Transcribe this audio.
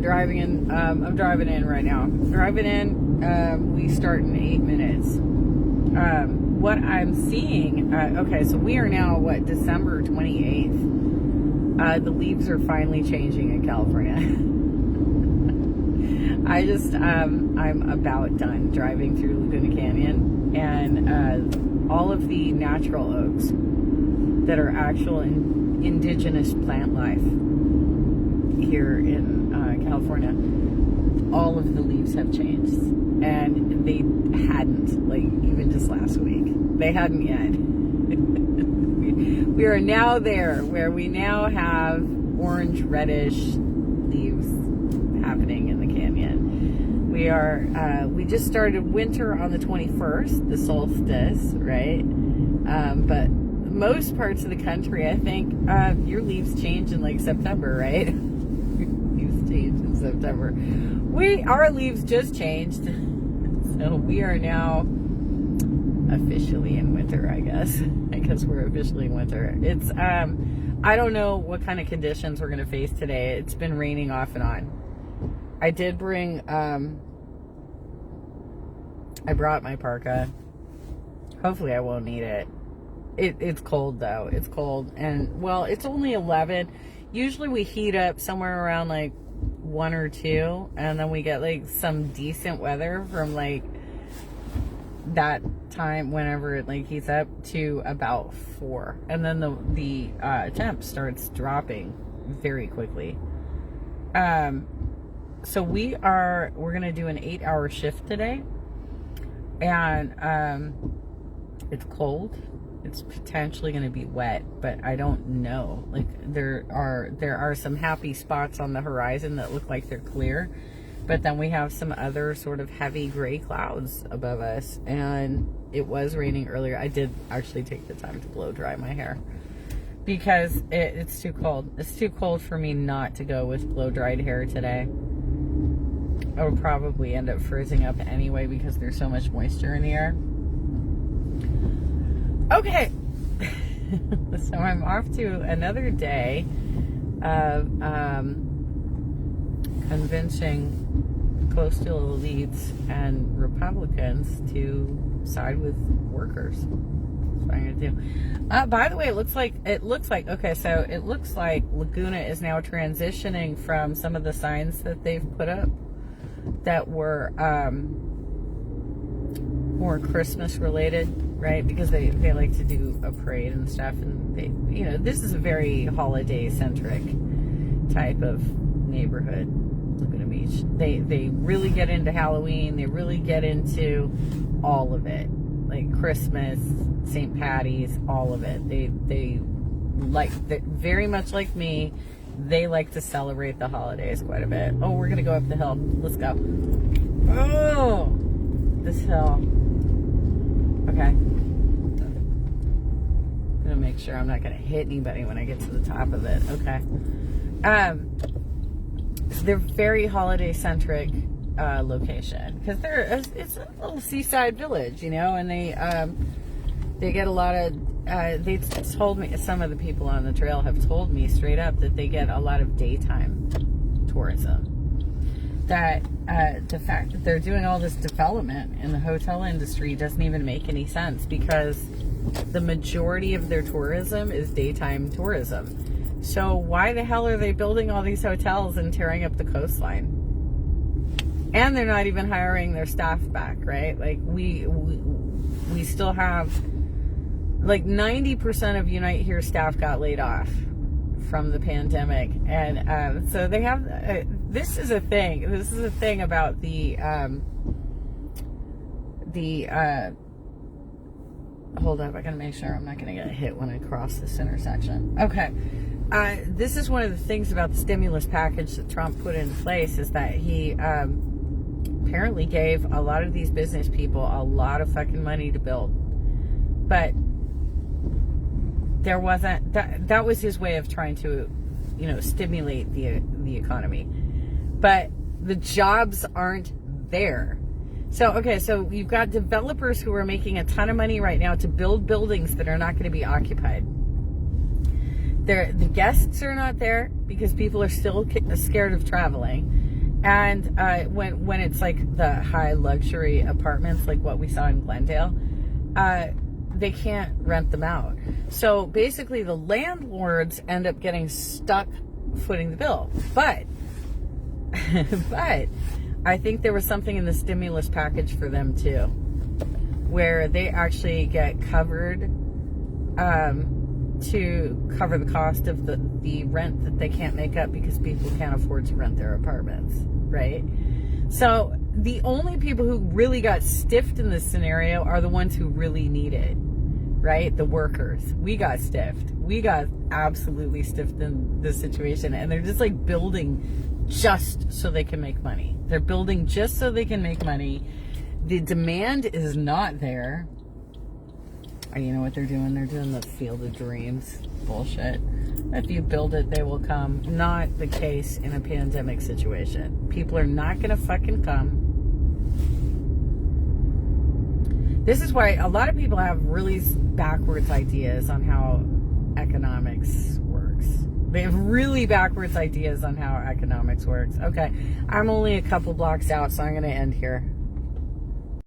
driving in. I'm driving in right now. Driving in. We start in 8 minutes. What I'm seeing. Okay, so we are now December 28th. The leaves are finally changing in California. I'm about done driving through Laguna Canyon, and all of the natural oaks that are actual indigenous plant life here in California, all of the leaves have changed, and they hadn't, like, even just last week. They hadn't yet. We are now there where we now have orange reddish leaves happening in the canyon. We just started winter on the 21st, the solstice, right? But most parts of the country, I think, your leaves change in like September, right? Leaves change in September. Our leaves just changed. So we are now officially in winter, I guess. I guess we're officially in winter. It's, I don't know what kind of conditions we're going to face today. It's been raining off and on. I did bring, I brought my parka. Hopefully I won't need it. It's cold though. It's cold. And, well, it's only 11. Usually we heat up somewhere around like 1 or 2. And then we get like some decent weather from like that time whenever it like heats up to about 4. And then the temp starts dropping very quickly. So we're going to do an 8-hour shift today. And it's cold. It's potentially going to be wet, but I don't know. Like there are some happy spots on the horizon that look like they're clear, but then we have some other sort of heavy gray clouds above us, and it was raining earlier. I did actually take the time to blow dry my hair because it's too cold. It's too cold for me not to go with blow dried hair today. I will probably end up freezing up anyway because there's so much moisture in the air. Okay, so I'm off to another day of convincing coastal elites and Republicans to side with workers. That's what I'm gonna do. By the way, it looks like okay. So it looks like Laguna is now transitioning from some of the signs that they've put up that were more Christmas related, right? Because they like to do a parade and stuff, and they, this is a very holiday centric type of neighborhood, Laguna Beach. They really get into Halloween. They really get into all of it, like Christmas, St. Patty's, all of it. They like, very much like me, they like to celebrate the holidays quite a bit. Oh, we're gonna go up the hill. Let's go. Oh, this hill. Okay. I'm gonna make sure I'm not gonna hit anybody when I get to the top of it. Okay. They're very holiday centric location because it's a little seaside village, and they get a lot of. They told me, some of the people on the trail have told me straight up that they get a lot of daytime tourism. That the fact that they're doing all this development in the hotel industry doesn't even make any sense because the majority of their tourism is daytime tourism. So why the hell are they building all these hotels and tearing up the coastline? And they're not even hiring their staff back, right? Like we still have like 90% of Unite Here staff got laid off from the pandemic, and so they have. This is a thing. This is a thing about the. Hold up! I gotta make sure I'm not gonna get hit when I cross this intersection. Okay, this is one of the things about the stimulus package that Trump put in place is that he apparently gave a lot of these business people a lot of fucking money to build, but. There wasn't that was his way of trying to, stimulate the economy, but the jobs aren't there. So you've got developers who are making a ton of money right now to build buildings that are not going to be occupied. The guests are not there because people are still scared of traveling. And when it's like the high luxury apartments, like what we saw in Glendale, they can't rent them out. So basically, the landlords end up getting stuck footing the bill. But I think there was something in the stimulus package for them too, where they actually get covered to cover the cost of the rent that they can't make up because people can't afford to rent their apartments, right? So the only people who really got stiffed in this scenario are the ones who really need it, right? The workers. We got stiffed. We got absolutely stiffed in this situation, and they're just like building just so they can make money. They're building just so they can make money. The demand is not there. You know what they're doing? They're doing the Field of Dreams bullshit. If you build it, they will come. Not the case in a pandemic situation. People are not going to fucking come. This is why a lot of people have really backwards ideas on how economics works. They have really backwards ideas on how economics works. Okay, I'm only a couple blocks out, so I'm going to end here.